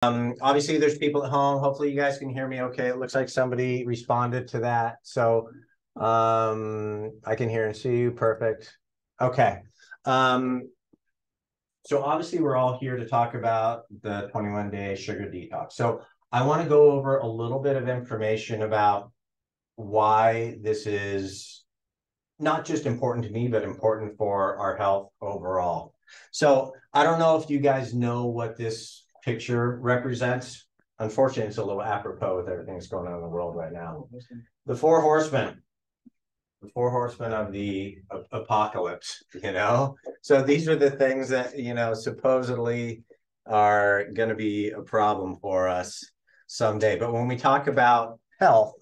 Obviously there's people at home. Hopefully you guys can hear me okay. It looks like somebody responded to that. So I can hear and see you. Perfect. Okay. So obviously we're all here to talk about the 21-day sugar detox. So I want to go over a little bit of information about why this is not just important to me, but important for our health overall. So I don't know if you guys know what this picture represents. Unfortunately, it's a little apropos with everything that's going on in the world right now. The four horsemen of the apocalypse, So these are the things that, supposedly are going to be a problem for us someday. But when we talk about health,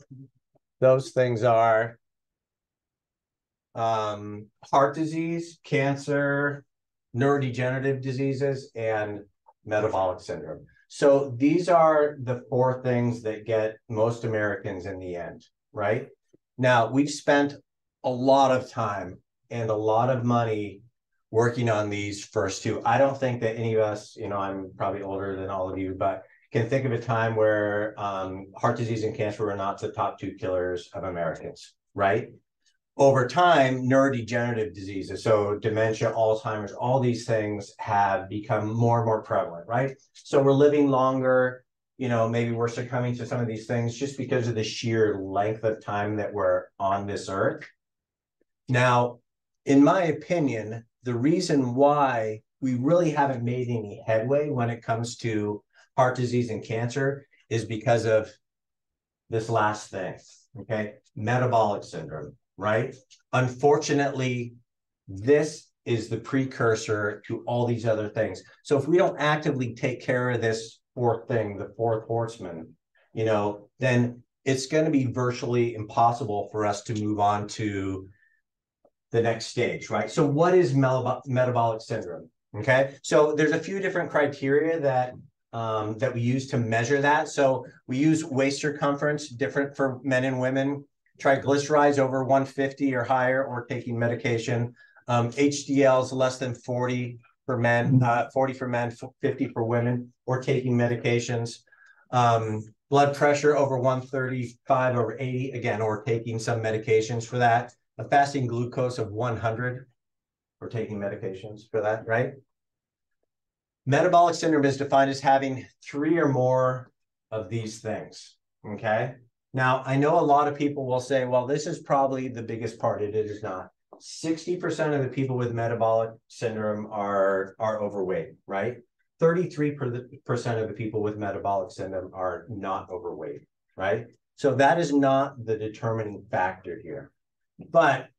those things are heart disease, cancer, neurodegenerative diseases, and metabolic syndrome. So these are the four things that get most Americans in the end, right? Now, we've spent a lot of time and a lot of money working on these first two. I don't think that any of us, I'm probably older than all of you, but can think of a time where heart disease and cancer were not the top two killers of Americans, right? Over time, neurodegenerative diseases, so dementia, Alzheimer's, all these things have become more and more prevalent, right? So we're living longer, maybe we're succumbing to some of these things just because of the sheer length of time that we're on this earth. Now, in my opinion, the reason why we really haven't made any headway when it comes to heart disease and cancer is because of this last thing, okay? Metabolic syndrome. Right? Unfortunately, this is the precursor to all these other things. So if we don't actively take care of this fourth thing, the fourth horseman, then it's going to be virtually impossible for us to move on to the next stage, right? So what is metabolic syndrome? Okay, so there's a few different criteria that we use to measure that. So we use waist circumference, different for men and women. Triglycerides over 150 or higher, or taking medication. HDLs less than 40 for men, 40 for men, 50 for women, or taking medications. Blood pressure over 135 over 80, again, or taking some medications for that. A fasting glucose of 100, or taking medications for that, right? Metabolic syndrome is defined as having three or more of these things, okay? Now, I know a lot of people will say, well, this is probably the biggest part. It is not. 60% of the people with metabolic syndrome are overweight, right? 33% of the people with metabolic syndrome are not overweight, right? So that is not the determining factor here. But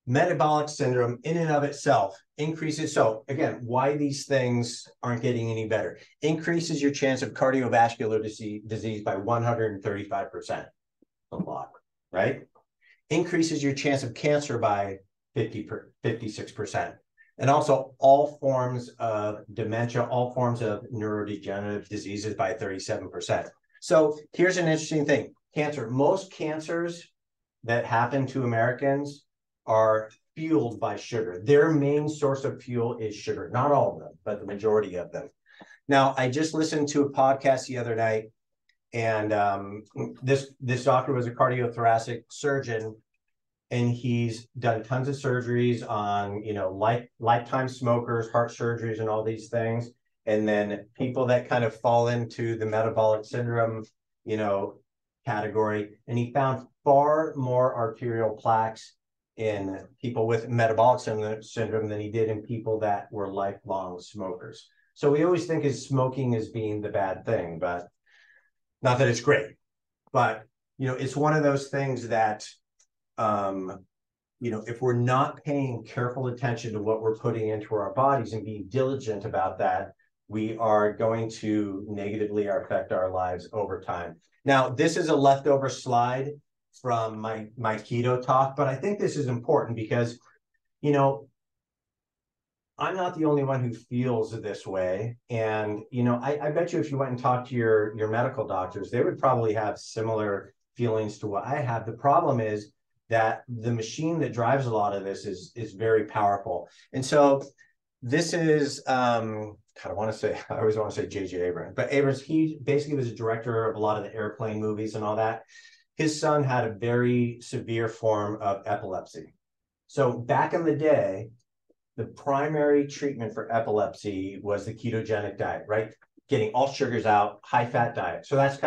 metabolic syndrome in and of itself increases. So again, why these things aren't getting any better. Increases your chance of cardiovascular disease by 135%. A lot, right? Increases your chance of cancer by 56%. And also all forms of dementia, all forms of neurodegenerative diseases by 37%. So here's an interesting thing. Cancer, most cancers that happen to Americans are fueled by sugar. Their main source of fuel is sugar. Not all of them, but the majority of them. Now, I just listened to a podcast the other night, and this doctor was a cardiothoracic surgeon, and he's done tons of surgeries on, lifetime smokers, heart surgeries, and all these things. And then people that kind of fall into the metabolic syndrome, category. And he found far more arterial plaques in people with metabolic syndrome than he did in people that were lifelong smokers. So we always think of smoking as being the bad thing, but not that it's great. But, it's one of those things that, if we're not paying careful attention to what we're putting into our bodies and being diligent about that, we are going to negatively affect our lives over time. Now, this is a leftover slide from my keto talk, but I think this is important because, I'm not the only one who feels this way. And, I bet you if you went and talked to your medical doctors, they would probably have similar feelings to what I have. The problem is that the machine that drives a lot of this is very powerful. And so this is kind God, I always want to say J.J. Abrams, but Abrams, he basically was a director of a lot of the airplane movies and all that. His son had a very severe form of epilepsy. So back in the day, the primary treatment for epilepsy was the ketogenic diet, right? Getting all sugars out, high fat diet. So that's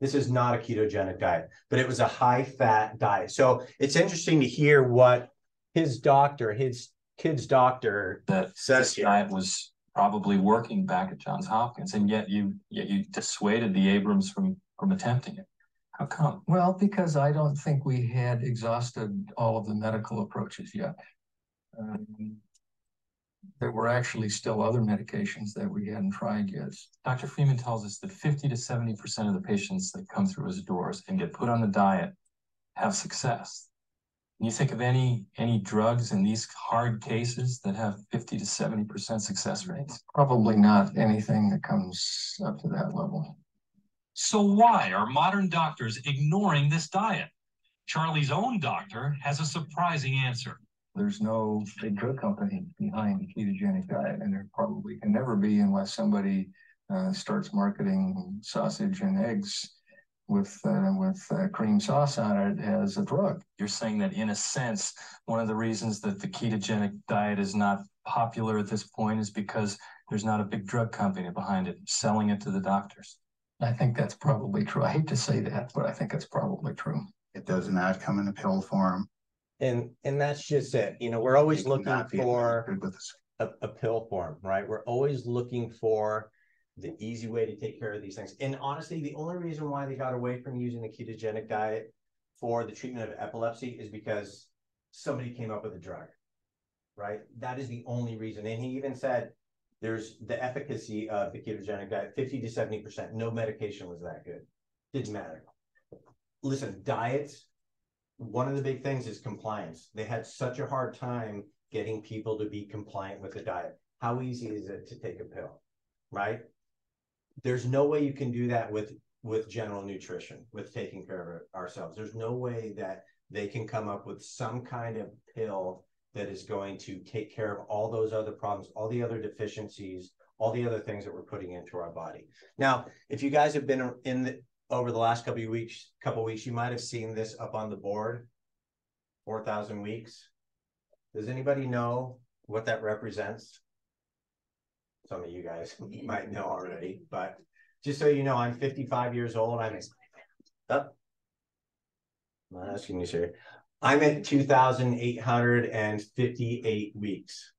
this is not a ketogenic diet, but it was a high fat diet. So it's interesting to hear what his kid's doctor that says this diet was probably working back at Johns Hopkins, and yet you dissuaded the Abrams from attempting it. How come? Well, because I don't think we had exhausted all of the medical approaches yet. There were actually still other medications that we hadn't tried yet. Dr. Freeman tells us that 50 to 70% of the patients that come through his doors and get put on the diet have success. Can you think of any drugs in these hard cases that have 50 to 70% success rates? Probably not anything that comes up to that level. So why are modern doctors ignoring this diet? Charlie's own doctor has a surprising answer. There's no big drug company behind the ketogenic diet, and there probably can never be unless somebody starts marketing sausage and eggs with cream sauce on it as a drug. You're saying that, in a sense, one of the reasons that the ketogenic diet is not popular at this point is because there's not a big drug company behind it selling it to the doctors. I think that's probably true. I hate to say that, but I think it's probably true. It does not come in a pill form. And that's just it. You know, we're always looking for a pill form, right? We're always looking for the easy way to take care of these things. And honestly, the only reason why they got away from using the ketogenic diet for the treatment of epilepsy is because somebody came up with a drug, right? That is the only reason. And he even said there's the efficacy of the ketogenic diet, 50 to 70%. No medication was that good. Didn't matter. Listen, diets, one of the big things is compliance. They had such a hard time getting people to be compliant with the diet. How easy is it to take a pill, right? There's no way you can do that with general nutrition, with taking care of ourselves. There's no way that they can come up with some kind of pill that is going to take care of all those other problems, all the other deficiencies, all the other things that we're putting into our body. Now, if you guys have been over the last couple of weeks, you might have seen this up on the board, 4,000 weeks. Does anybody know what that represents? Some of you guys might know already, but just so you know, I'm 55 years old. I'm not asking you, sir. I'm at 2,858 weeks.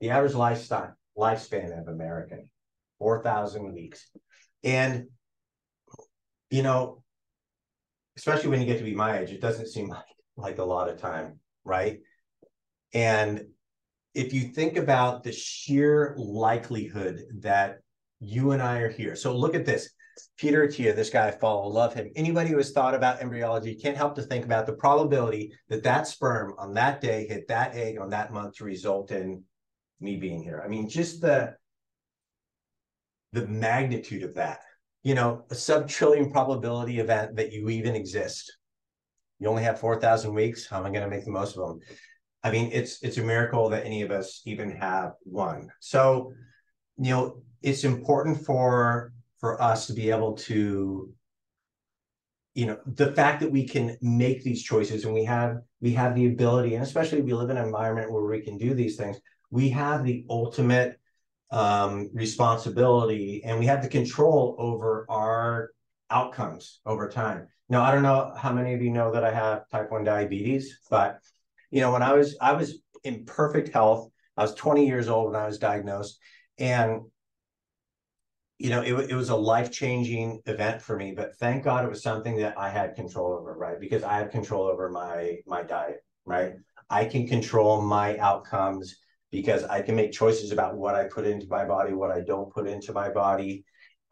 The average lifespan of American, 4,000 weeks. And, you know, especially when you get to be my age, it doesn't seem like a lot of time, right? And if you think about the sheer likelihood that you and I are here. So look at this. Peter Attia, this guy I follow, love him. Anybody who has thought about embryology can't help to think about the probability that that sperm on that day hit that egg on that month to result in me being here. I mean, just the magnitude of that. You know, a sub-trillion probability event that you even exist. You only have 4,000 weeks. How am I going to make the most of them? I mean, it's a miracle that any of us even have one. So, you know, it's important for us to be able to, you know, the fact that we can make these choices and we have the ability, and especially if we live in an environment where we can do these things, we have the ultimate responsibility and we have the control over our outcomes over time. Now, I don't know how many of you know that I have type 1 diabetes, but you know, when I was in perfect health, I was 20 years old when I was diagnosed, and you know, it was a life-changing event for me, but thank God it was something that I had control over, right? Because I have control over my diet, right? I can control my outcomes because I can make choices about what I put into my body, what I don't put into my body,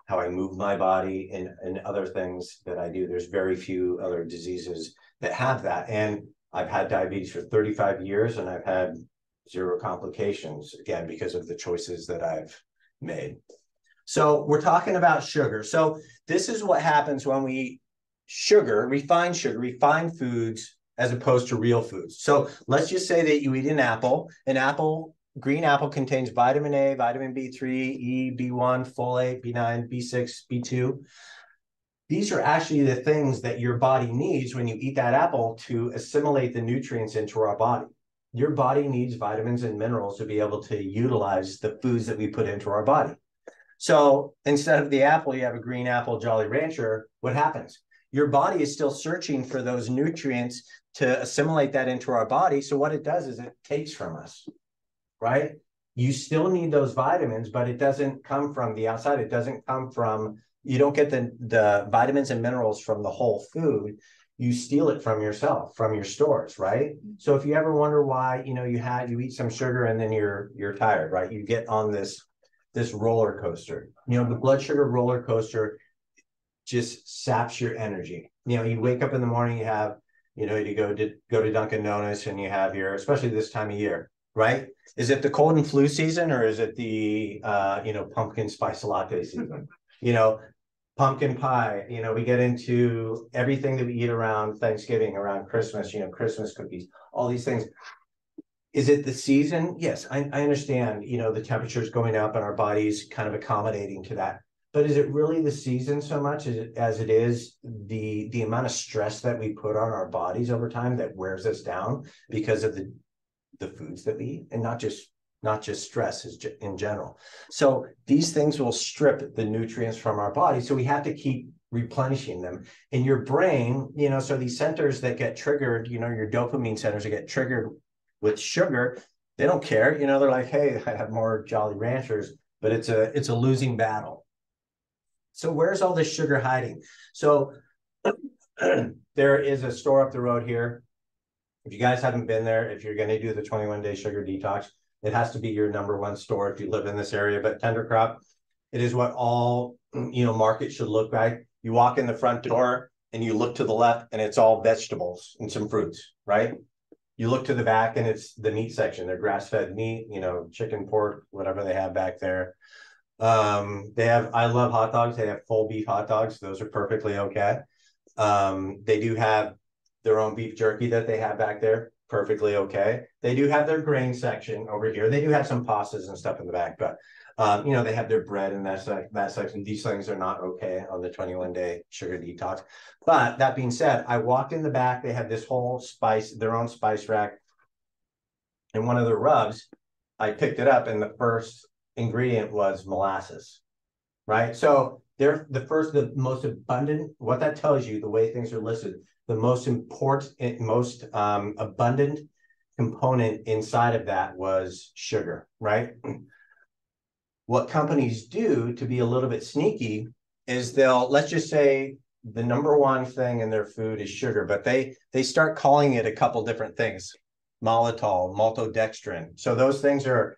how I move my body, and other things that I do. There's very few other diseases that have that. And I've had diabetes for 35 years and I've had 0 complications, again, because of the choices that I've made. So we're talking about sugar. So this is what happens when we eat refined foods, as opposed to real foods. So let's just say that you eat an apple. An apple green apple contains vitamin A, vitamin B3, E, B1, folate, B9, B6, B2. These are actually the things that your body needs when you eat that apple to assimilate the nutrients into our body. Your body needs vitamins and minerals to be able to utilize the foods that we put into our body. So instead of the apple, you have a green apple Jolly Rancher. What happens? Your body is still searching for those nutrients to assimilate that into our body. So what it does is it takes from us, right? You still need those vitamins, but it doesn't come from the outside. It doesn't come from, you don't get the vitamins and minerals from the whole food. You steal it from yourself, from your stores, right? So if you ever wonder why, you eat some sugar and then you're tired, right? You get on this roller coaster. The blood sugar roller coaster just saps your energy. You wake up in the morning, you have, you go to Dunkin' Donuts and you have especially this time of year, right? Is it the cold and flu season, or is it the pumpkin spice latte season? Pumpkin pie. We get into everything that we eat around Thanksgiving, around Christmas, Christmas cookies, all these things. Is it the season? Yes, I understand, the temperature's going up and our body's kind of accommodating to that. But is it really the season so much as it is the amount of stress that we put on our bodies over time that wears us down because of the foods that we eat, and not just stress in general. So these things will strip the nutrients from our body. So we have to keep replenishing them. In your brain, so these centers that get triggered, your dopamine centers that get triggered with sugar, they don't care. They're like, hey, I have more Jolly Ranchers, but it's a losing battle. So where's all this sugar hiding? So there is a store up the road here. If you guys haven't been there, if you're going to do the 21-day sugar detox, it has to be your number one store if you live in this area. But Tender Crop, it is what all markets should look like. You walk in the front door and you look to the left and it's all vegetables and some fruits, right? You look to the back and it's the meat section. They're grass-fed meat, chicken, pork, whatever they have back there. I love hot dogs. They have full beef hot dogs. Those are perfectly okay. They do have their own beef jerky that they have back there. Perfectly okay. They do have their grain section over here. They do have some pastas and stuff in the back, but they have their bread and that section. These things are not okay on the 21-day sugar detox. But that being said, I walked in the back. They have this whole their own spice rack. And one of the rubs, I picked it up, and the first ingredient was molasses, right? So they're the most abundant. What that tells you, the way things are listed, the most important, most abundant component inside of that was sugar, right? What companies do to be a little bit sneaky is let's just say the number one thing in their food is sugar, but they start calling it a couple different things: maltitol, maltodextrin. So those things are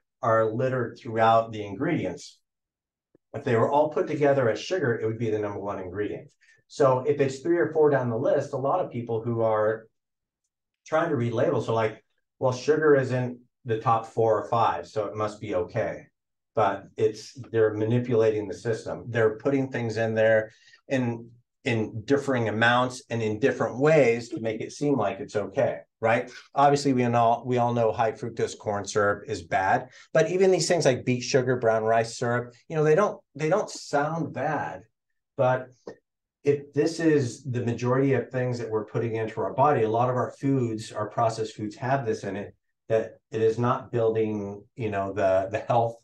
littered throughout the ingredients. If they were all put together as sugar, it would be the number one ingredient. So if it's 3 or 4 down the list, a lot of people who are trying to read labels are like, well, sugar isn't the top 4 or 5, so it must be okay. But they're manipulating the system. They're putting things in there in differing amounts and in different ways to make it seem like it's okay, right? Obviously, we all know high fructose corn syrup is bad, but even these things like beet sugar, brown rice syrup, they don't sound bad. But if this is the majority of things that we're putting into our body, a lot of our foods, our processed foods, have this in it, that it is not building, the health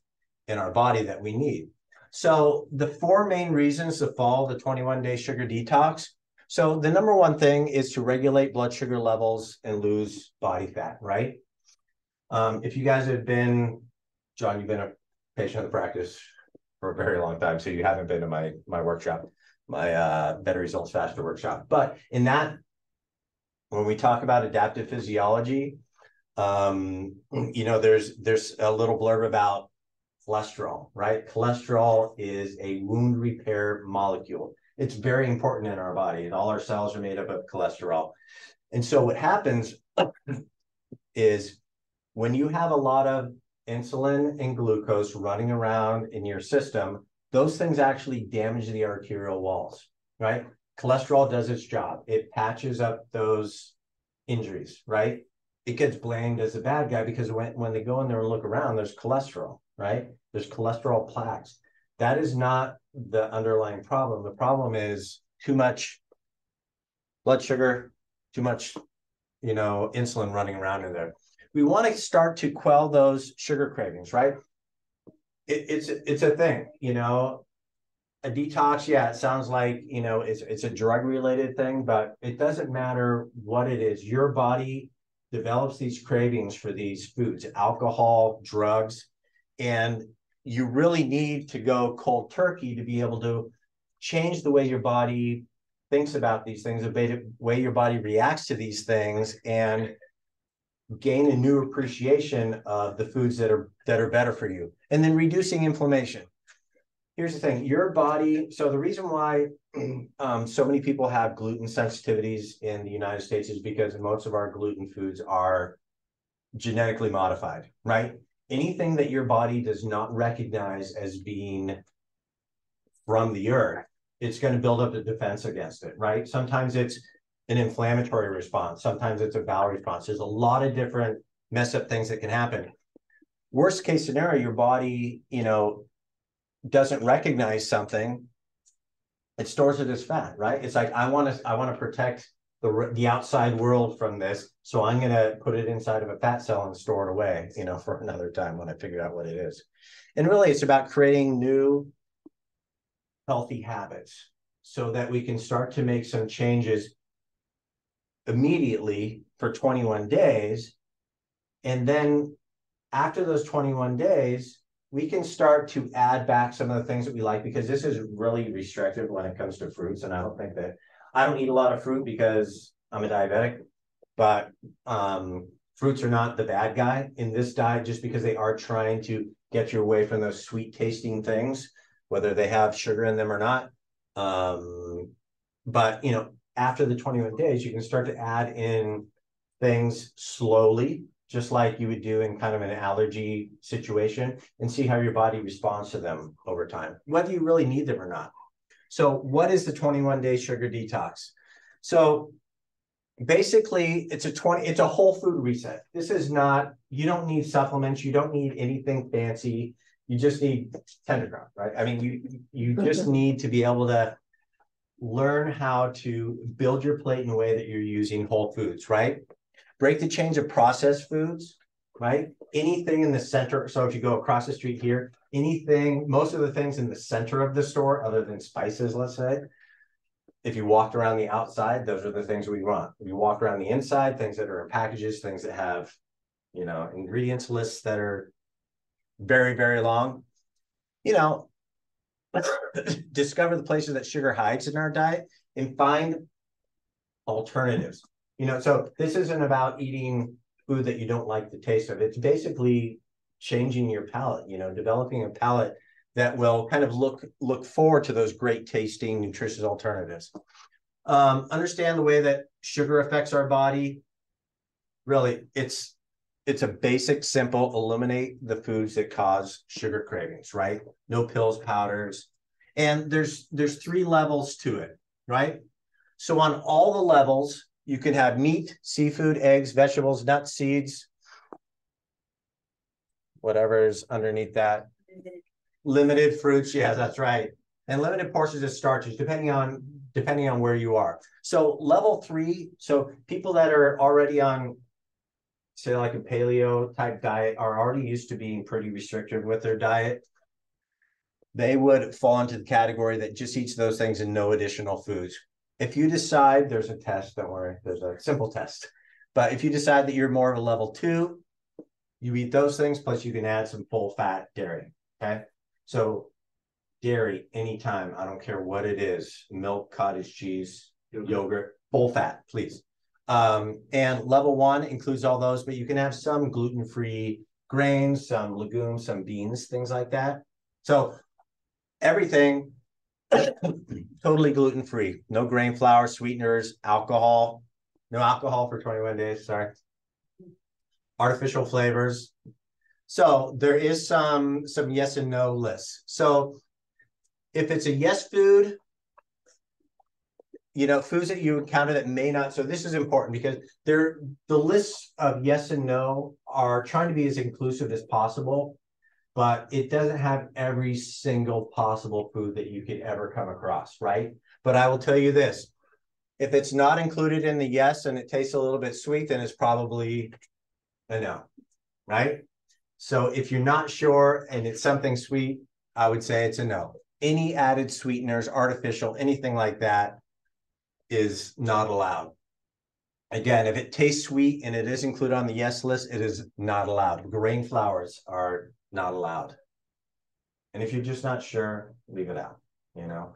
in our body that we need. So the 4 main reasons to follow the 21-day sugar detox. So the number one thing is to regulate blood sugar levels and lose body fat, right? If you guys have been, John, you've been a patient of the practice for a very long time, so you haven't been to my workshop, my Better Results Faster workshop. But in that, when we talk about adaptive physiology, there's a little blurb about cholesterol, right? Cholesterol is a wound repair molecule. It's very important in our body, and all our cells are made up of cholesterol. And so what happens is when you have a lot of insulin and glucose running around in your system, those things actually damage the arterial walls, right? Cholesterol does its job. It patches up those injuries, right? it gets blamed as a bad guy because when they go in there and look around, there's cholesterol, right? There's cholesterol plaques. That is not the underlying problem. The problem is too much blood sugar, too much, insulin running around in there. We want to start to quell those sugar cravings, right? It's a thing, a detox. Yeah, it sounds like, it's a drug related thing, but it doesn't matter what it is. Your body develops these cravings for these foods, alcohol, drugs, and you really need to go cold turkey to be able to change the way your body thinks about these things, the way your body reacts to these things, and gain a new appreciation of the foods that are better for you. And then reducing inflammation. Here's the thing, your body, so the reason why so many people have gluten sensitivities in the United States is because most of our gluten foods are genetically modified, right? Anything that your body does not recognize as being from the earth, it's going to build up a defense against it, right? Sometimes it's an inflammatory response. Sometimes it's a bowel response. There's a lot of different mess up things that can happen. Worst case scenario, your body, doesn't recognize something. It stores it as fat, right? It's like, I want to protect the outside world from this, so I'm going to put it inside of a fat cell and store it away, for another time when I figure out what it is. And really, it's about creating new healthy habits so that we can start to make some changes immediately for 21 days. And then after those 21 days, we can start to add back some of the things that we like, because this is really restrictive when it comes to fruits. And I don't eat a lot of fruit because I'm a diabetic, but fruits are not the bad guy in this diet, just because they are trying to get you away from those sweet tasting things, whether they have sugar in them or not. But, after the 21 days, you can start to add in things slowly, just like you would do in kind of an allergy situation, and see how your body responds to them over time, whether you really need them or not. So what is the 21-day sugar detox? So basically it's a whole food reset. This is not, you don't need supplements. You don't need anything fancy. You just need tender ground, right? I mean, you just need to be able to learn how to build your plate in a way that you're using whole foods, right? Break the chains of processed foods, right? Anything in the center. So if you go across the street here, most of the things in the center of the store, other than spices, let's say, if you walked around the outside, those are the things we want. If you walk around the inside, things that are in packages, things that have, ingredients lists that are very, very long, discover the places that sugar hides in our diet and find alternatives. So this isn't about eating food that you don't like the taste of. It's basically changing your palate, developing a palate that will kind of look forward to those great tasting, nutritious alternatives. Understand the way that sugar affects our body. Really, it's a basic, simple, eliminate the foods that cause sugar cravings, right? No pills, powders. And there's 3 levels to it, right? So on all the levels, you can have meat, seafood, eggs, vegetables, nuts, seeds, whatever is underneath that. Limited fruits, yeah, that's right. And limited portions of starches, depending on where you are. So level 3, so people that are already on, say, like a paleo type diet, are already used to being pretty restrictive with their diet. They would fall into the category that just eats those things and no additional foods. If you decide, there's a test, don't worry, there's a simple test. But if you decide that you're more of a level 2, you eat those things, plus you can add some full fat dairy, okay? So dairy, anytime, I don't care what it is, milk, cottage cheese, yogurt, full fat, please. And level 1 includes all those, but you can have some gluten-free grains, some legumes, some beans, things like that. So everything totally gluten-free, no grain flour, sweeteners, alcohol, no alcohol for 21 days, sorry. Artificial flavors. So there is some yes and no lists. So if it's a yes food, you know, foods that you encounter that may not. So this is important because the lists of yes and no are trying to be as inclusive as possible, but it doesn't have every single possible food that you could ever come across, right? But I will tell you this, if it's not included in the yes and it tastes a little bit sweet, then it's probably a no, right? So if you're not sure and it's something sweet, I would say it's a no. Any added sweeteners, artificial, anything like that is not allowed. Again, if it tastes sweet and it is included on the yes list, it is not allowed. Grain flours are not allowed. And if you're just not sure, leave it out, you know?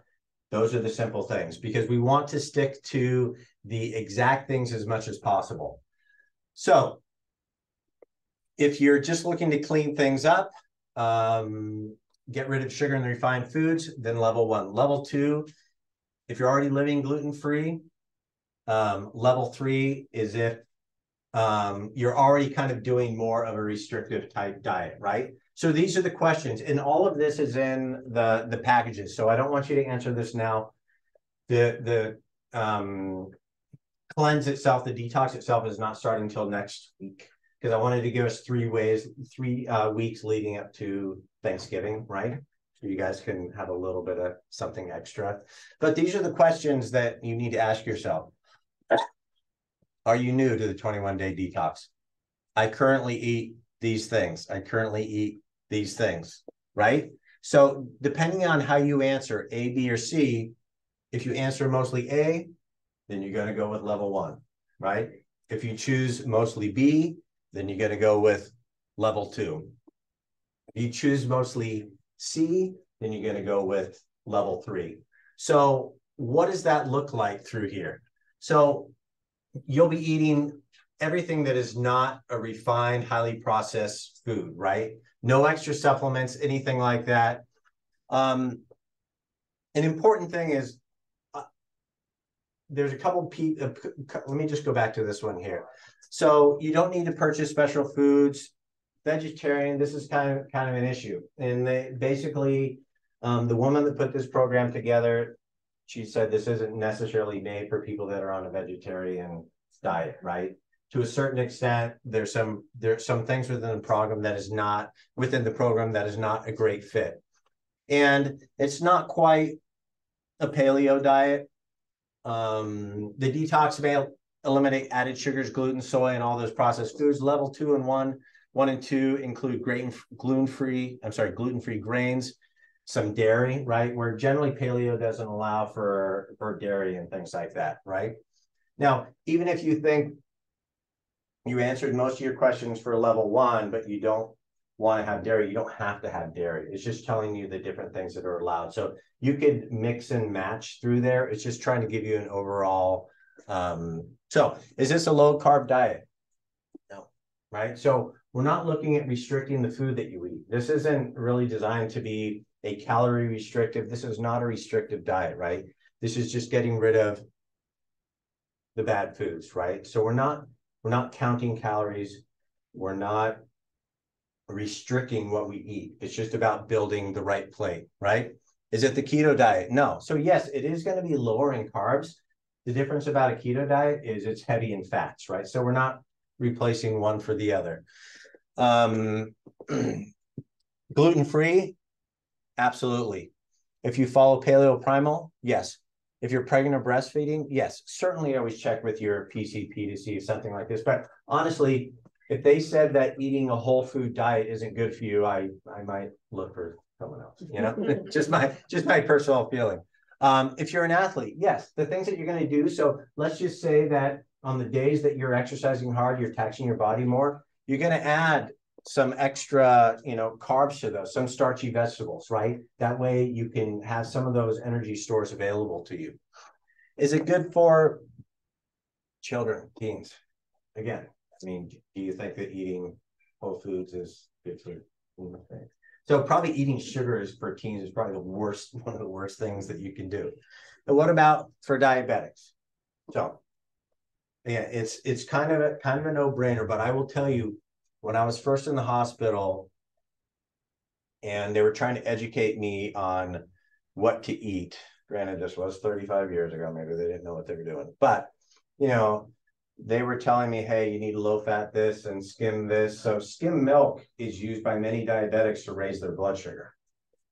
Those are the simple things because we want to stick to the exact things as much as possible. So if you're just looking to clean things up, get rid of sugar and refined foods, then level 1. Level 2, if you're already living gluten-free, level 3 is if you're already kind of doing more of a restrictive type diet, right? So these are the questions, and all of this is in the packages. So I don't want you to answer this now. The cleanse itself, the detox itself is not starting until next week because I wanted to give us 3 weeks leading up to Thanksgiving, right? So you guys can have a little bit of something extra. But these are the questions that you need to ask yourself. Are you new to the 21-day detox? I currently eat these things. I currently eat these things, right? So depending on how you answer A, B, or C, if you answer mostly A, then you're going to go with level 1, right? If you choose mostly B, then you're going to go with level 2. If you choose mostly C, then you're going to go with level 3. So what does that look like through here? So you'll be eating everything that is not a refined, highly processed food, right? No extra supplements, anything like that. An important thing is there's a couple let me just go back to this one here. So you don't need to purchase special foods. Vegetarian, this is kind of an issue. And they basically, the woman that put this program together, she said this isn't necessarily made for people that are on a vegetarian diet, right? To a certain extent, there's some things within the program that is not a great fit. And it's not quite a paleo diet. The detox may eliminate added sugars, gluten, soy, and all those processed foods. Level 2 and 1 and 2 include gluten-free grains, some dairy, right? Where generally paleo doesn't allow for dairy and things like that, right? Now, even if you think you answered most of your questions for level 1, but you don't want to have dairy, you don't have to have dairy. It's just telling you the different things that are allowed. So you could mix and match through there. It's just trying to give you an overall. So is this a low carb diet? No, right? So we're not looking at restricting the food that you eat. This isn't really designed to be a calorie restrictive. This is not a restrictive diet, right? This is just getting rid of the bad foods, right? So we're not counting calories. We're not restricting what we eat. It's just about building the right plate, right? Is it the keto diet? No. So yes, it is going to be lower in carbs. The difference about a keto diet is it's heavy in fats, right? So we're not replacing one for the other. Gluten-free? Absolutely. If you follow paleo primal, yes. If you're pregnant or breastfeeding, yes. Certainly always check with your PCP to see if something like this. But honestly, if they said that eating a whole food diet isn't good for you, I might look for someone else, you know, just my personal feeling. If you're an athlete, yes, the things that you're going to do. So let's just say that on the days that you're exercising hard, you're taxing your body more, you're going to add some extra, carbs to those, some starchy vegetables, right? That way you can have some of those energy stores available to you. Is it good for children, teens? Again, I mean, do you think that eating whole foods is good for things? So probably eating sugar for teens is probably one of the worst things that you can do. But what about for diabetics? So yeah, it's kind of a no-brainer, but I will tell you, when I was first in the hospital and they were trying to educate me on what to eat, Granted, this was 35 years ago. Maybe they didn't know what they were doing. But, you know, they were telling me, hey, you need low fat this and skim this. So skim milk is used by many diabetics to raise their blood sugar.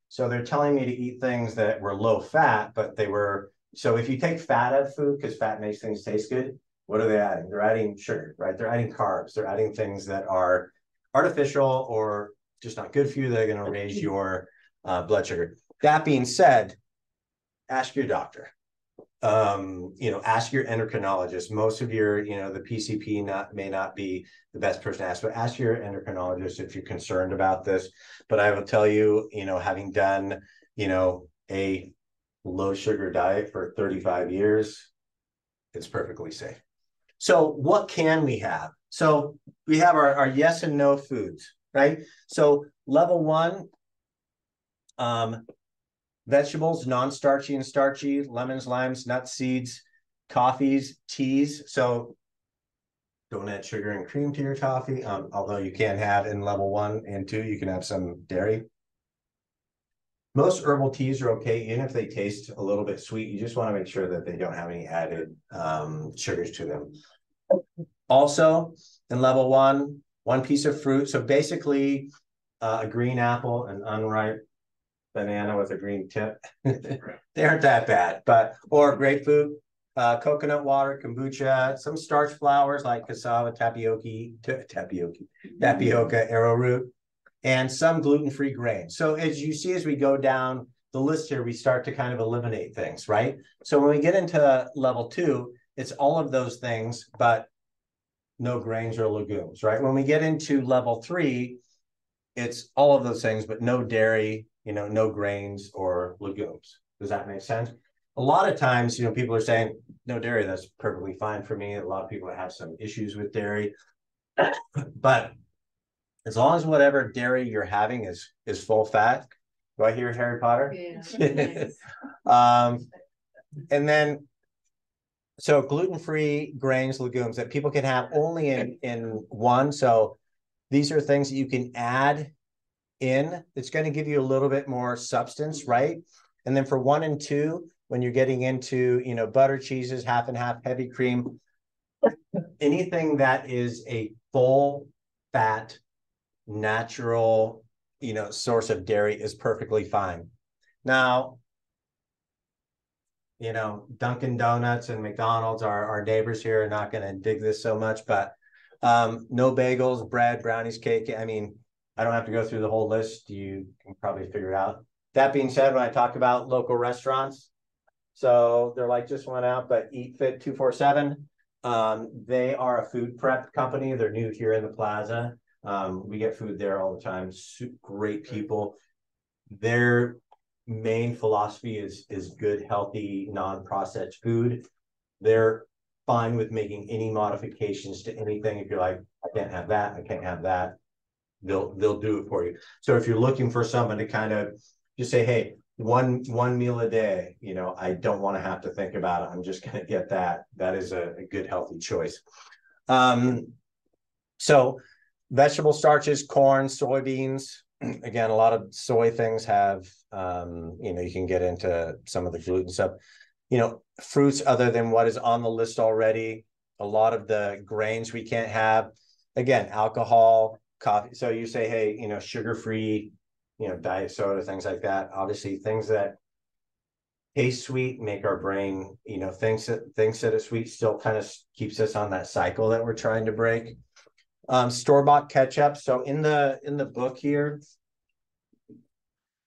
So they're telling me to eat things that were low fat, but they were, so if you take fat out of food, because fat makes things taste good, what are they adding? They're adding sugar, right? They're adding carbs. They're adding things that are artificial or just not good for you. They're going to raise your blood sugar. That being said, ask your doctor. Ask your endocrinologist. Most of your, the PCP may not be the best person to ask, but ask your endocrinologist if you're concerned about this. But I will tell you, having done, a low sugar diet for 35 years, it's perfectly safe. So what can we have? So we have our yes and no foods, right? So level 1, vegetables, non-starchy and starchy, lemons, limes, nuts, seeds, coffees, teas. So don't add sugar and cream to your coffee, although you can have in level 1 and 2, you can have some dairy. Most herbal teas are okay, even if they taste a little bit sweet. You just want to make sure that they don't have any added sugars to them. Also, in level 1, 1 piece of fruit. So basically, a green apple, an unripe banana with a green tip. They aren't that bad, or grapefruit, coconut water, kombucha, some starch flours like cassava, tapioca, arrowroot, and some gluten-free grains. So as you see, as we go down the list here, we start to kind of eliminate things, right? So when we get into level 2, it's all of those things, but no grains or legumes, right? When we get into level 3, it's all of those things, but no dairy, no grains or legumes. Does that make sense? A lot of times, people are saying, no dairy, that's perfectly fine for me. A lot of people have some issues with dairy. But as long as whatever dairy you're having is full fat. Do I hear Harry Potter? Yeah. And then, so gluten-free grains, legumes that people can have only in one. So these are things that you can add in. It's going to give you a little bit more substance, right? And then for 1 and 2, when you're getting into, butter, cheeses, half and half, heavy cream, anything that is a full fat, natural, source of dairy is perfectly fine. Now, Dunkin' Donuts and McDonald's, our neighbors here, are not going to dig this so much, but no bagels, bread, brownies, cake. I mean, I don't have to go through the whole list. You can probably figure it out. That being said, when I talk about local restaurants, so they're like just went out, but Eat Fit 247, they are a food prep company. They're new here in the plaza. We get food there all the time. Great people. Their main philosophy is good, healthy, non-processed food. They're fine with making any modifications to anything. If you're like, I can't have that, I can't have that, they'll do it for you. So if you're looking for someone to kind of just say, hey, one meal a day, I don't want to have to think about it, I'm just going to get that. That is a good, healthy choice. So vegetable starches, corn, soybeans. Again, a lot of soy things have, you can get into some of the gluten stuff. Fruits other than what is on the list already. A lot of the grains we can't have. Again, alcohol, coffee. So you say, hey, sugar-free, diet soda, things like that. Obviously, things that taste sweet make our brain, thinks that it's sweet, still kind of keeps us on that cycle that we're trying to break. Store-bought ketchup. So in the book here,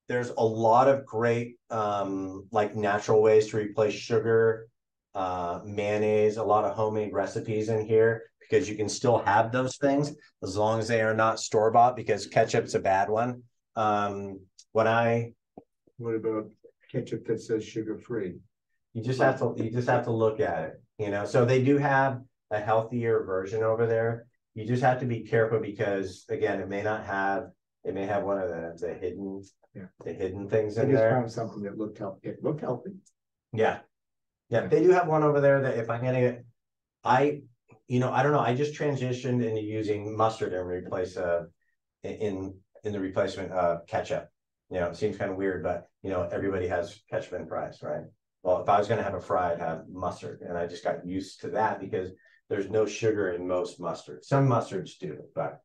there's a lot of great like natural ways to replace sugar, mayonnaise, a lot of homemade recipes in here, because you can still have those things as long as they are not store-bought, because ketchup's a bad one. What about ketchup that says sugar-free? You just have to look at it, so they do have a healthier version over there. You just have to be careful, because again, it may have one of the hidden things in there. I just found something that looked healthy. It looked healthy. Yeah. They do have one over there that if I'm getting it, I don't know. I just transitioned into using mustard in replace in the replacement of ketchup. You know, it seems kind of weird, but you know, everybody has ketchup and fries, right? Well, if I was going to have a fry, I'd have mustard, and I just got used to that because there's no sugar in most mustards. Some mustards do, but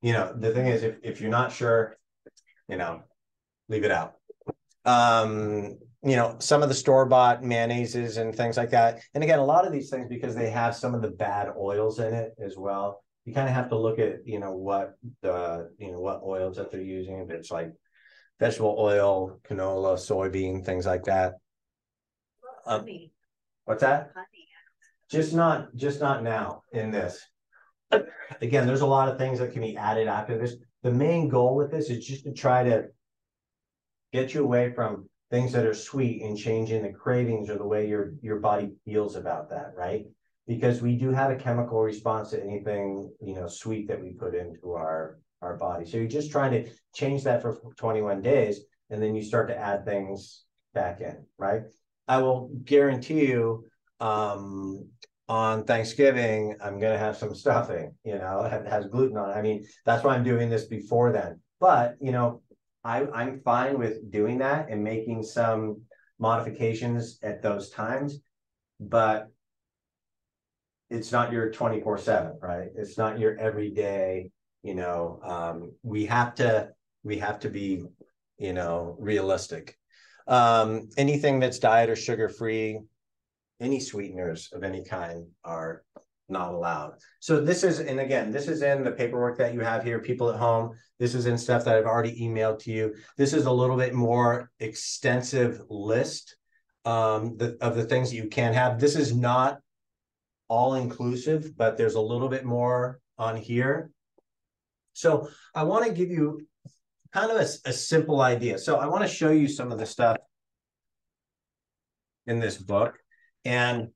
you know, the thing is, if you're not sure, you know, leave it out. You know, some of the store-bought mayonnaises and things like that. And again, a lot of these things, because they have some of the bad oils in it as well, you kind of have to look at, you know, what oils that they're using. If it's like vegetable oil, canola, soybean, things like that. Honey. What's that? Honey. Just not now in this. Again, there's a lot of things that can be added after this. The main goal with this is just to try to get you away from things that are sweet and changing the cravings or the way your body feels about that, right? Because we do have a chemical response to anything, you know, sweet that we put into our body. So you're just trying to change that for 21 days, and then you start to add things back in, right? I will guarantee you, on Thanksgiving, I'm going to have some stuffing, you know, it has gluten on it. I mean, that's why I'm doing this before then. But, you know, I'm fine with doing that and making some modifications at those times, but it's not your 24/7, right? It's not your everyday, you know, we have to be, you know, realistic. Anything that's diet or sugar-free, any sweeteners of any kind are not allowed. So this is, and again, this is in the paperwork that you have here, people at home. This is in stuff that I've already emailed to you. This is a little bit more extensive list of the things that you can have. This is not all inclusive, but there's a little bit more on here. So I want to give you kind of a simple idea. So I want to show you some of the stuff in this book. And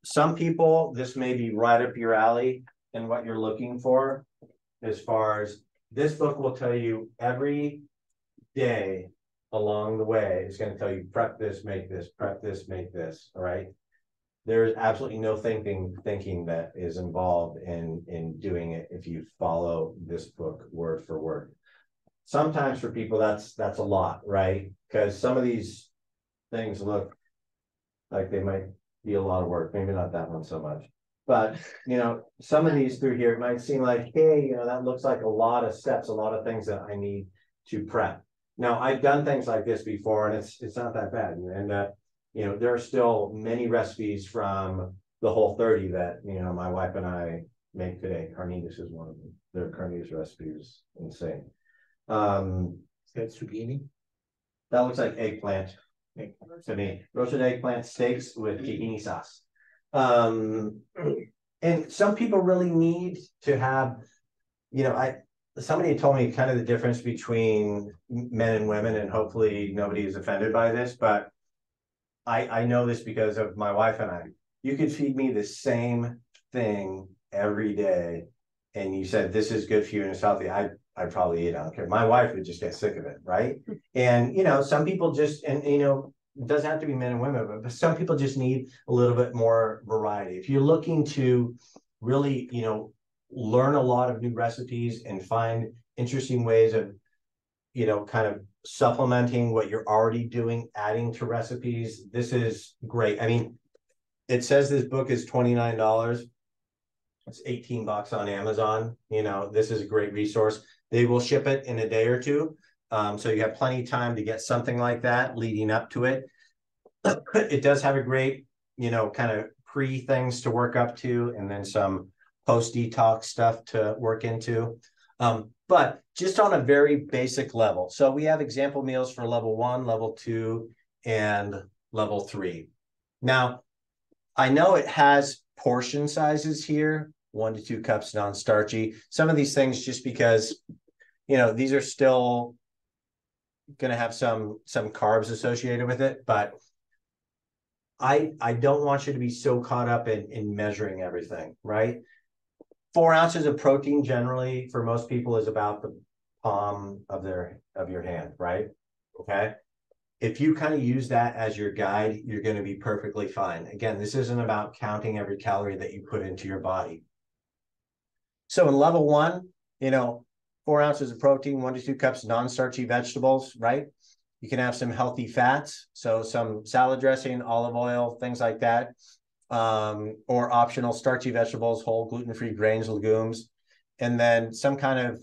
some people, this may be right up your alley and what you're looking for, as far as this book will tell you every day along the way. It's going to tell you prep this, make this, prep this, make this. All right. There's absolutely no thinking that is involved in doing it if you follow this book word for word. Sometimes for people that's a lot, right? Because some of these things look like they might be a lot of work. Maybe not that one so much. But, you know, some of these through here, it might seem like, hey, you know, that looks like a lot of steps, a lot of things that I need to prep. Now, I've done things like this before, and it's not that bad. And you know, there are still many recipes from the Whole30 that, you know, my wife and I make today. Carnitas is one of them. Their carnitas recipe is insane. Is that zucchini? That looks like eggplant to me. Roasted eggplant steaks with tahini sauce. And some people really need to have, you know, somebody told me kind of the difference between men and women, and hopefully nobody is offended by this, but I know this because of my wife and I. You could feed me the same thing every day, and you said this is good for you and it's healthy. I'd probably eat it. I don't care. My wife would just get sick of it, right? And you know, some people just, and you know, it doesn't have to be men and women, but some people just need a little bit more variety. If you're looking to really, you know, learn a lot of new recipes and find interesting ways of, you know, kind of supplementing what you're already doing, adding to recipes, this is great. I mean, it says this book is $29. It's $18 on Amazon. You know, this is a great resource. They will ship it in a day or two. So you have plenty of time to get something like that leading up to it. It does have a great, you know, kind of pre things to work up to, and then some post detox stuff to work into. But just on a very basic level. So we have example meals for level 1, level 2, and level 3. Now, I know it has portion sizes here, 1 to 2 cups non-starchy. Some of these things, just because, you know, these are still going to have some carbs associated with it, but I don't want you to be so caught up in measuring everything, right? 4 ounces of protein generally for most people is about the palm of your hand, right? Okay. If you kind of use that as your guide, you're going to be perfectly fine. Again, this isn't about counting every calorie that you put into your body. So in level 1, you know, 4 ounces of protein, 1 to 2 cups non-starchy vegetables, right? You can have some healthy fats, so some salad dressing, olive oil, things like that, or optional starchy vegetables, whole gluten-free grains, legumes, and then some kind of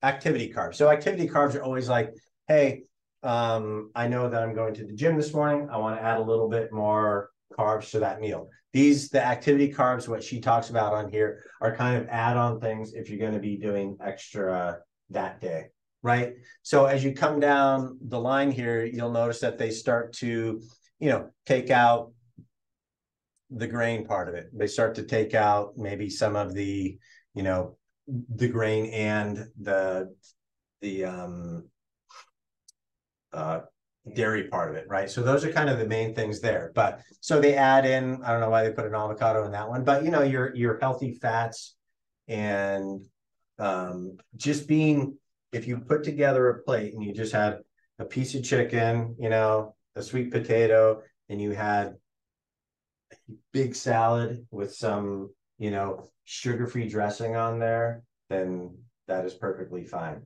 activity carbs. So activity carbs are always like, hey, I know that I'm going to the gym this morning. I want to add a little bit more carbs to that meal. The activity carbs, what she talks about on here, are kind of add-on things if you're going to be doing extra that day, right? So as you come down the line here, you'll notice that they start to, take out the grain part of it. They start to take out maybe some of the, the grain and the dairy part of it, right? So those are kind of the main things there. But so they add in, I don't know why they put an avocado in that one, but your healthy fats and just being, if you put together a plate and you just had a piece of chicken, a sweet potato, and you had a big salad with some, sugar-free dressing on there, then that is perfectly fine.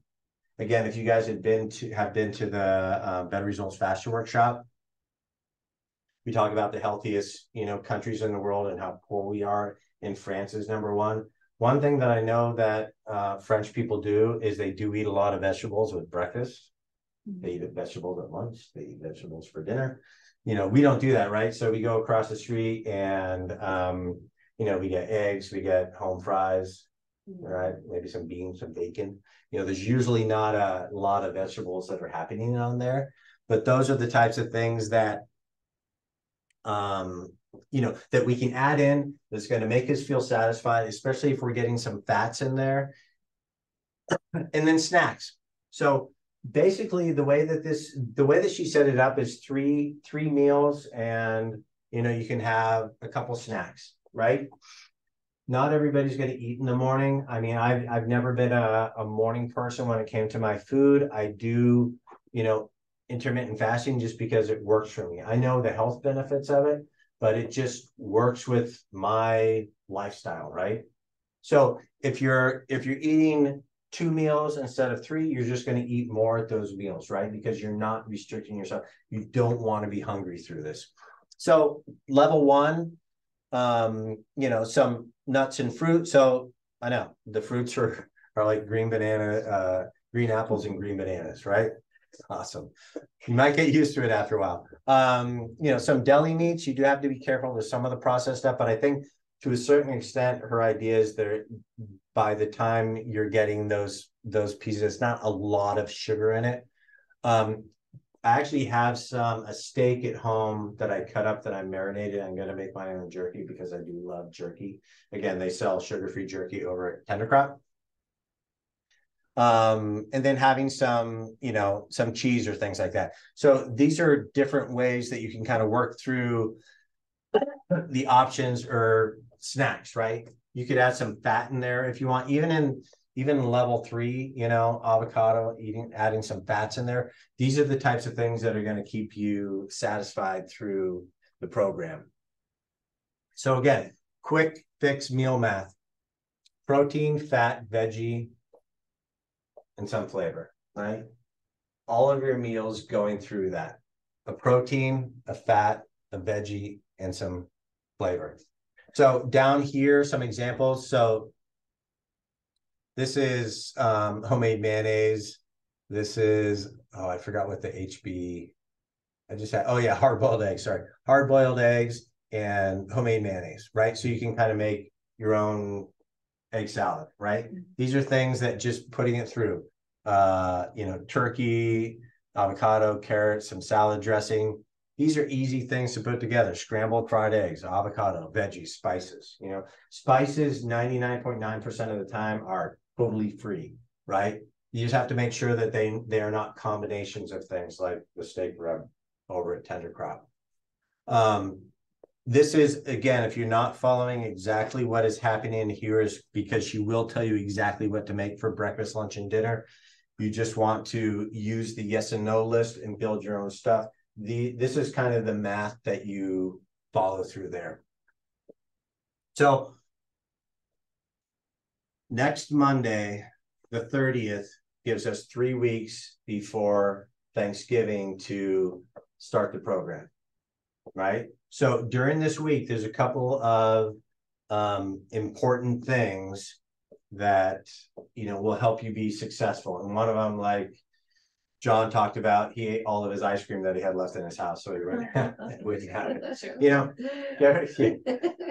Again, if you guys have been to the Better Results Faster Workshop, we talk about the healthiest, countries in the world and how poor we are. And France is #1. One thing that I know that French people do is they do eat a lot of vegetables with breakfast. They eat vegetables at lunch. They eat vegetables for dinner. We don't do that, right? So we go across the street and, we get eggs, we get home fries, right? Maybe some beans, some bacon. There's usually not a lot of vegetables that are happening on there, but those are the types of things that, that we can add in that's going to make us feel satisfied, especially if we're getting some fats in there. And then snacks. So basically the way that she set it up is three meals, and you can have a couple snacks, right? Not everybody's going to eat in the morning. I mean, I've never been a morning person when it came to my food. I do, intermittent fasting just because it works for me. I know the health benefits of it, but it just works with my lifestyle, right? So if you're eating 2 meals instead of 3, you're just going to eat more at those meals, right? Because you're not restricting yourself. You don't want to be hungry through this. So level 1, some nuts and fruit. So I know the fruits are like green apples and green bananas, right? Awesome. You might get used to it after a while. Some deli meats, you do have to be careful with some of the processed stuff, but I think to a certain extent, her idea is that by the time you're getting those pieces, it's not a lot of sugar in it. I actually have a steak at home that I cut up that I marinated. I'm going to make my own jerky because I do love jerky. Again, they sell sugar-free jerky over at Tender Crop. And then having some cheese or things like that. So these are different ways that you can kind of work through the options or snacks, right? You could add some fat in there if you want, even level 3, avocado, adding some fats in there. These are the types of things that are going to keep you satisfied through the program. So again, quick fix meal math: protein, fat, veggie, and some flavor, right? All of your meals going through that: a protein, a fat, a veggie, and some flavor. So down here, some examples. So this is homemade mayonnaise. This is, I forgot what the HB, I just had, hard-boiled eggs, sorry. Hard-boiled eggs and homemade mayonnaise, right? So you can kind of make your own egg salad, right? These are things that just putting it through, turkey, avocado, carrots, some salad dressing. These are easy things to put together: scrambled fried eggs, avocado, veggies, spices. Spices 99.9% of the time are totally free, right? You just have to make sure that they are not combinations of things like the steak rub over at Tender Crop. This is, again, if you're not following exactly what is happening here, is because she will tell you exactly what to make for breakfast, lunch, and dinner. You just want to use the yes and no list and build your own stuff. This is kind of the math that you follow through there. So next Monday, the 30th gives us 3 weeks before Thanksgiving to start the program, right? So during this week, there's a couple of important things that, you know, will help you be successful. And one of them, like John talked about, he ate all of his ice cream that he had left in his house. So he ran with it. You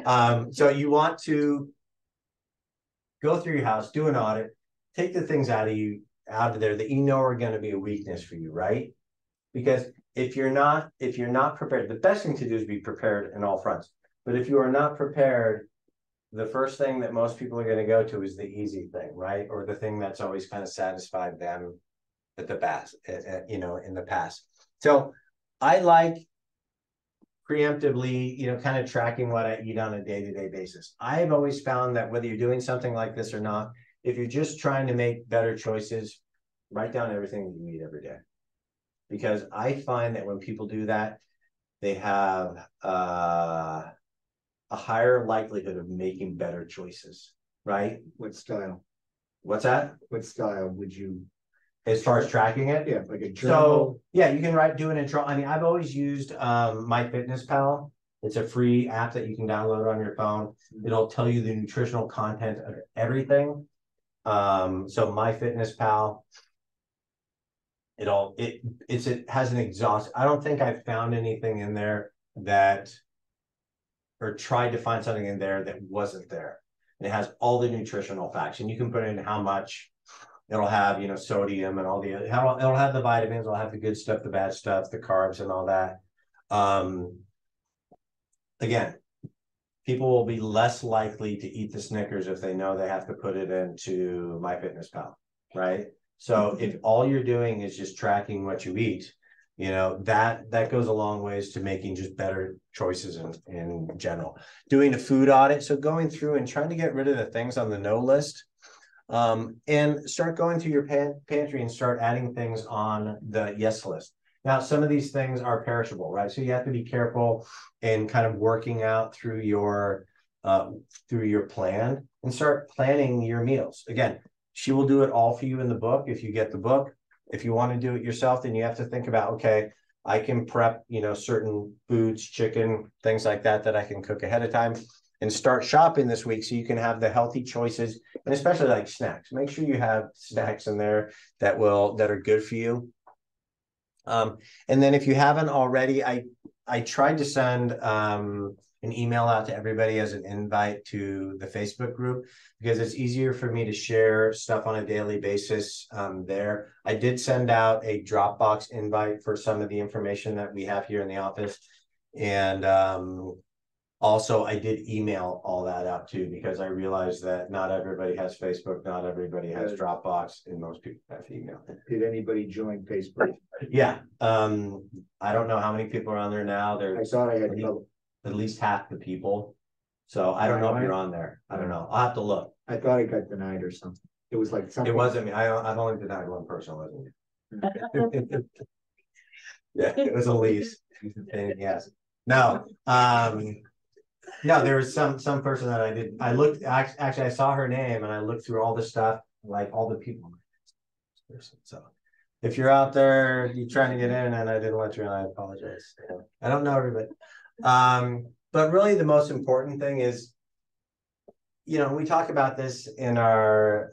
know, so you want to go through your house, do an audit, take the things out of there that you know are going to be a weakness for you, right? Because if you're not prepared, the best thing to do is be prepared in all fronts. But if you are not prepared, the first thing that most people are going to go to is the easy thing, right? Or the thing that's always kind of satisfied them at the past, you know, in the past. So I like preemptively, you know, kind of tracking what I eat on a day-to-day basis. I've always found that whether you're doing something like this or not, if you're just trying to make better choices, write down everything that you eat every day. Because I find that when people do that, they have a higher likelihood of making better choices, right? What style? What's that? What style would you? As far as tracking it? Yeah, like a journal. So yeah, you can do an intro. I mean, I've always used MyFitnessPal. It's a free app that you can download on your phone. It'll tell you the nutritional content of everything. So MyFitnessPal, it has an exhaust. I don't think I've found anything in there that, or tried to find something in there that wasn't there. And it has all the nutritional facts, and you can put in how much. It'll have, you know, sodium and all the, it'll have the vitamins, it'll have the good stuff, the bad stuff, the carbs and all that. Again, people will be less likely to eat the Snickers if they know they have to put it into MyFitnessPal, right? So if all you're doing is just tracking what you eat, you know, that goes a long ways to making just better choices in general. Doing a food audit, so going through and trying to get rid of the things on the no list. And start going through your pantry and start adding things on the yes list. Now, some of these things are perishable, right? So you have to be careful in kind of working out through your plan and start planning your meals. Again, she will do it all for you in the book if you get the book. If you want to do it yourself, then you have to think about, okay, I can prep, you know, certain foods, chicken, things like that I can cook ahead of time. And start shopping this week so you can have the healthy choices, and especially like snacks. Make sure you have snacks in there that are good for you. And then if you haven't already, I tried to send an email out to everybody as an invite to the Facebook group, because it's easier for me to share stuff on a daily basis there. I did send out a Dropbox invite for some of the information that we have here in the office. And also, I did email all that out too, because I realized that not everybody has Facebook, not everybody has Dropbox, and most people have email. Did anybody join Facebook? Yeah. I don't know how many people are on there now. I thought I had at least half the people. So I don't know if you're on there. I don't know. I'll have to look. I thought I got denied or something. It was like something. It wasn't me. I've only denied one person, wasn't it? Yeah, it was Elise. Yes. No. No, there was some person that I looked, actually I saw her name and I looked through all the stuff, like all the people. So if you're out there, you're trying to get in and I didn't let you in, I apologize. I don't know everybody. But really the most important thing is, you know, we talk about this in our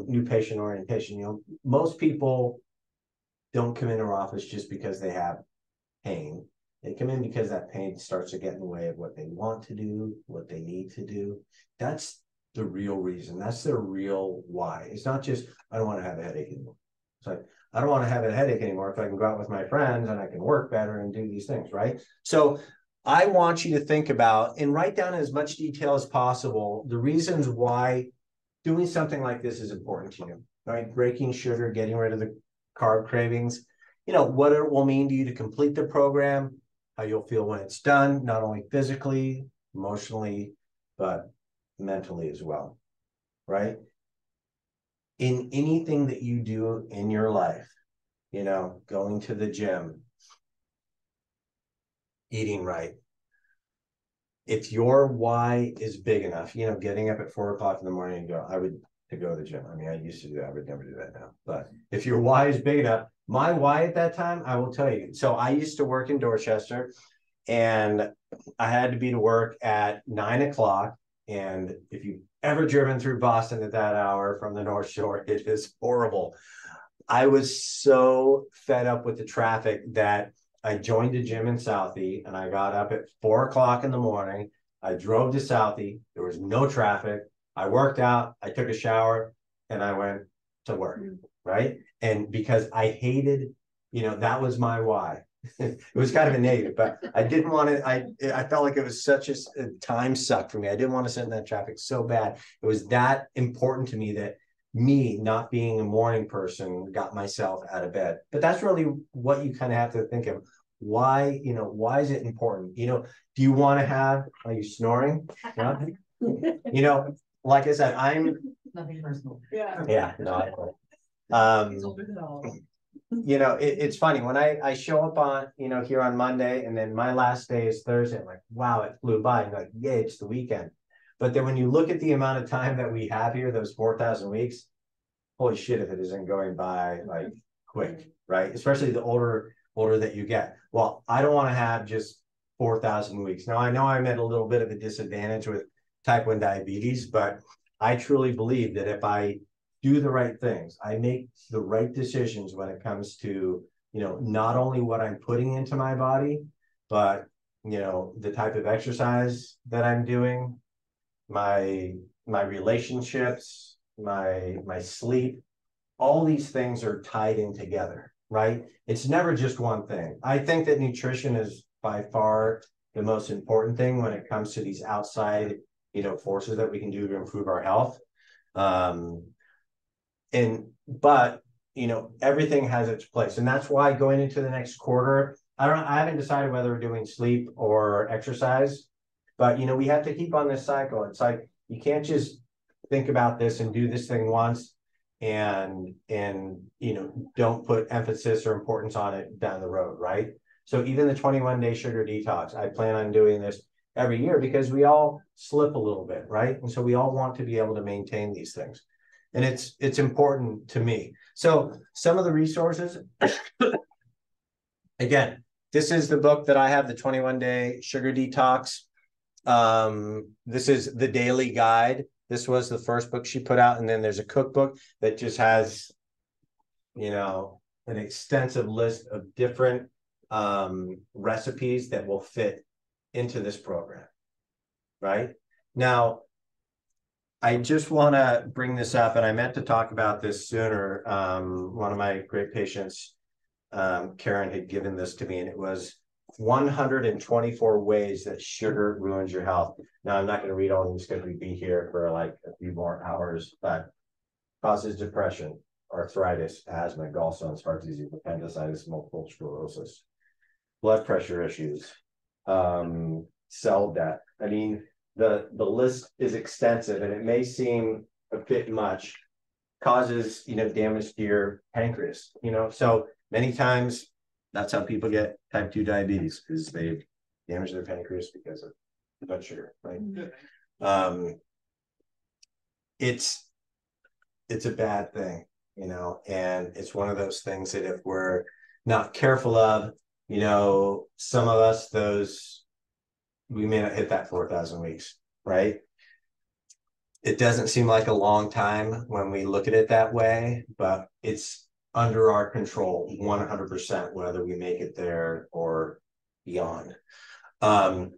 new patient orientation. You know, most people don't come into our office just because they have pain. They come in because that pain starts to get in the way of what they want to do, what they need to do. That's the real reason. That's the real why. It's not just, I don't want to have a headache anymore. It's like, I don't want to have a headache anymore if I can go out with my friends and I can work better and do these things, right? So I want you to think about and write down in as much detail as possible the reasons why doing something like this is important to you, right? Breaking sugar, getting rid of the carb cravings, you know, what it will mean to you to complete the program, how you'll feel when it's done, not only physically, emotionally, but mentally as well, right? In anything that you do in your life, you know, going to the gym, eating right, if your why is big enough, you know, getting up at 4 o'clock in the morning and go, I would to go to the gym. I mean, I used to do that. I would never do that now. But if your why is big enough, my why at that time, I will tell you. So I used to work in Dorchester, and I had to be to work at 9 o'clock. And if you've ever driven through Boston at that hour from the North Shore, it is horrible. I was so fed up with the traffic that I joined a gym in Southie, and I got up at 4 o'clock in the morning. I drove to Southie. There was no traffic. I worked out, I took a shower, and I went to work, right? And because I hated, that was my why. It was kind of a negative, but I didn't want to, I felt like it was such a time suck for me. I didn't want to sit in that traffic so bad. It was that important to me that me not being a morning person got myself out of bed. But that's really what you kind of have to think of. Why, why is it important? Do you want to have, are you snoring? No? Like I said, I'm Nothing personal. yeah, no, it's funny when I show up on, here on Monday, and then my last day is Thursday. I'm like, wow, it flew by. I'm like, yeah, it's the weekend. But then when you look at the amount of time that we have here, those 4,000 weeks, holy shit, if it isn't going by like quick, right? Especially the older that you get. Well, I don't want to have just 4,000 weeks. Now, I know I'm at a little bit of a disadvantage with type 1 diabetes, but I truly believe that if I do the right things, I make the right decisions when it comes to, not only what I'm putting into my body, but, the type of exercise that I'm doing, my relationships, my sleep, all these things are tied in together, right? It's never just one thing. I think that nutrition is by far the most important thing when it comes to these outside, forces that we can do to improve our health. But everything has its place. And that's why going into the next quarter, I haven't decided whether we're doing sleep or exercise, but we have to keep on this cycle. It's like, you can't just think about this and do this thing once and don't put emphasis or importance on it down the road, right? So even the 21-day sugar detox, I plan on doing this every year because we all slip a little bit, right? And so we all want to be able to maintain these things. And it's important to me. So some of the resources, again, this is the book that I have, the 21-day sugar detox. This is the daily guide. This was the first book she put out. And then there's a cookbook that just has, an extensive list of different recipes that will fit into this program, right? Now, I just want to bring this up, and I meant to talk about this sooner. One of my great patients, Karen, had given this to me, and it was 124 ways that sugar ruins your health. Now, I'm not going to read all of these because we'd be here for like a few more hours, but causes depression, arthritis, asthma, gallstones, heart disease, appendicitis, multiple sclerosis, blood pressure issues, cell death. I mean, the list is extensive, and it may seem a bit much. Causes, damage to your pancreas, so many times that's how people get type 2 diabetes, because they damage their pancreas because of blood sugar, right? It's a bad thing, and it's one of those things that if we're not careful of, some of us, we may not hit that 4,000 weeks, right? It doesn't seem like a long time when we look at it that way, but it's under our control 100%, whether we make it there or beyond.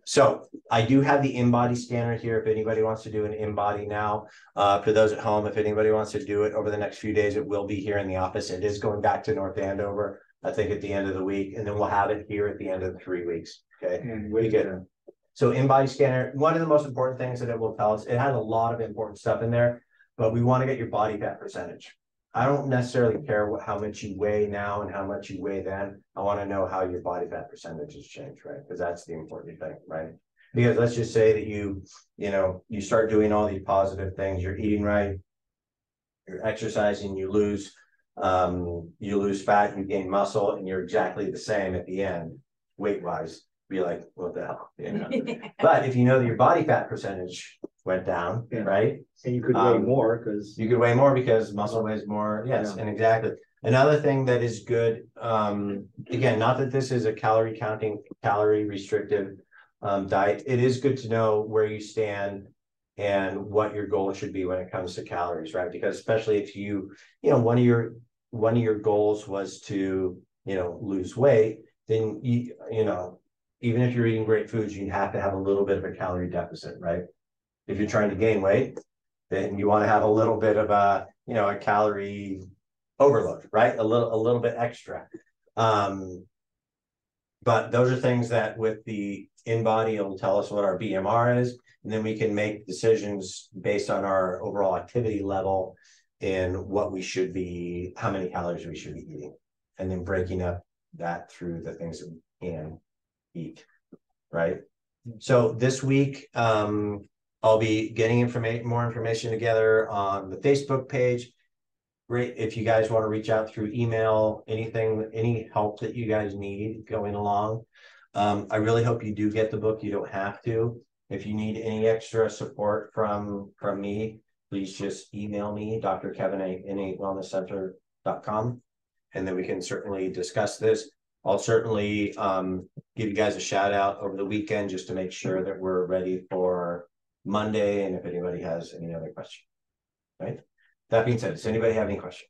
So I do have the InBody scanner here. If anybody wants to do an InBody now, for those at home, if anybody wants to do it over the next few days, it will be here in the office. It is going back to North Andover, I think, at the end of the week, and then we'll have it here at the end of the 3 weeks. Okay. And we get it. So InBody scanner, one of the most important things that it will tell us, it has a lot of important stuff in there, but we want to get your body fat percentage. I don't necessarily care how much you weigh now and how much you weigh then. I want to know how your body fat percentage has changed, right? Because that's the important thing, right? Because let's just say that you start doing all these positive things, you're eating right, you're exercising, you lose fat, you gain muscle, and you're exactly the same at the end, weight-wise. Be like, what the hell? But if you know that your body fat percentage went down, Yeah. right? And you could weigh more because. You could weigh more because muscle weighs more. Yes, Yeah. and exactly. Another thing that is good, again, not that this is a calorie counting, calorie restrictive diet. It is good to know where you stand and what your goal should be when it comes to calories, right? Because especially if you know, one of your goals was to, you know, lose weight, then you know, even if you're eating great foods, you have to have a little bit of a calorie deficit, right? If you're trying to gain weight, then you want to have a little bit of a, you know, a calorie overload, right? A little bit extra. But those are things that with the InBody, it'll tell us what our BMR is, and then we can make decisions based on our overall activity level and what we should be, how many calories we should be eating, and then breaking up that through the things that we can eat, right? So this week, I'll be getting more information together on the Facebook page. Great if you guys want to reach out through email, anything, any help that you guys need going along. I really hope you do get the book. You don't have to. If you need any extra support from me, please just email me, drkevin@innatewellnesscenter.com, and then we can certainly discuss this. I'll certainly give you guys a shout out over the weekend just to make sure that we're ready for Monday, and if anybody has any other questions, right? That being said, does anybody have any questions?